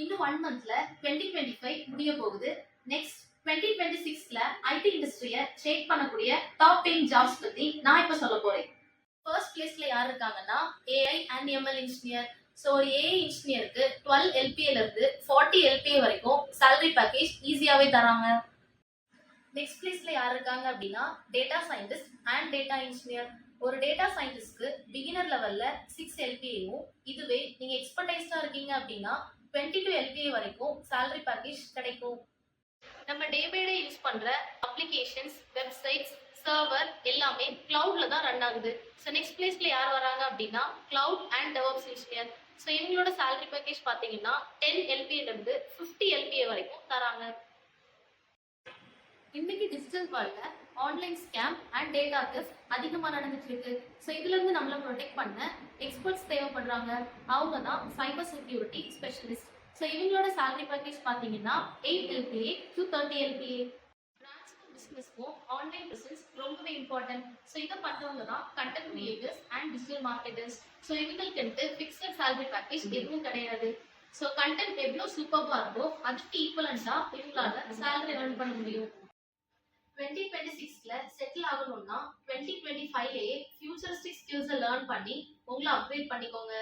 இன்னும் 1 மந்த்ல 2025 முடிய போகுது. நெக்ஸ்ட் 2026ல ஐடி இண்டஸ்ட்ரியை ஷேக் பண்ணக்கூடிய டாப் 10 ஜாப்ஸ் பத்தி நான் இப்ப சொல்ல போறேன். ஃபர்ஸ்ட் பிளேஸ்ல யார் இருக்காங்கன்னா AI and ML engineer. So ஒரு ஏஐ இன்ஜினியருக்கு 12 எல்பிஏல இருந்து 40 எல்பிஏ வரைக்கும் salary பேக்கேஜ் ஈஸியாவே தராங்க. நெக்ஸ்ட் பிளேஸ்ல யார் இருக்காங்க அப்படின்னா data scientist and data engineer. ஒரு டேட்டா சயின்டிஸ்ட்க்கு பிகினர் லெவல்ல 6 எல்பிஏவும், இதுவே நீங்க எக்ஸ்பர்டைஸ்டா இருக்கீங்க அப்படின்னா 22 எல்பிஏ வரைக்கும் salary பேக்கேஜ் கிடைக்கும். நம்ம டே பை டே யூஸ் பண்ற அப்ளிகேஷன்ஸ், வெப்சைட்ஸ், சர்வர் எல்லாமே கிளவுட்ல தான் ரன் ஆகுது. ஸோ நெக்ஸ்ட் பிளேஸ்ல யார் வராங்க அப்படின்னா cloud and DevOps engineer. So இவங்களோட salary பேக்கேஜ் பார்த்தீங்கன்னா 10 எல்பிஏல இருந்து 50 எல்பிஏ வரைக்கும் தராங்க. இன்னைக்கு டிஜிட்டல் வேர்ல்ட்ல online scam and data theft அதிகமாக நடந்துட்டு இருக்கு. ஸோ இதுல இருந்து நம்மளை ப்ரொடெக்ட் பண்ண எக்ஸ்பர்ட்ஸ் தேவைப்படுறாங்க. அவங்க தான் சைபர் செக்யூரிட்டி ஸ்பெஷலிஸ்ட். ஸோ இவங்களோட salary பேக்கேஜ் பார்த்தீங்கன்னா 8 எல்பிஏ to 30 எல்பிஏ. பிரான்ச்சுக்கும் பிசினஸ்க்கும் ஆன்லைன் ப்ரெசன்ஸ் ரொம்பவே இம்பார்ட்டன்ட். ஸோ இதை பண்றவங்க தான் content creators and digital marketers. So இவங்களுக்கு ஃபிக்ஸட் salary பேக்கேஜ் எதுவும் கிடையாது. ஸோ கண்டென்ட் எவ்வளோ சூப்பராக இருக்கோ அதுக்கு ஈக்குவலண்டா இவங்களால salary earn பண்ண முடியும். 2026ல செட்டில் ஆகணும்னா 2025லயே ஃபியூச்சரிஸ்டிக் ஸ்கில்ஸை லேர்ன் பண்ணி உங்களை அப்கிரேட் பண்ணிக்கோங்க.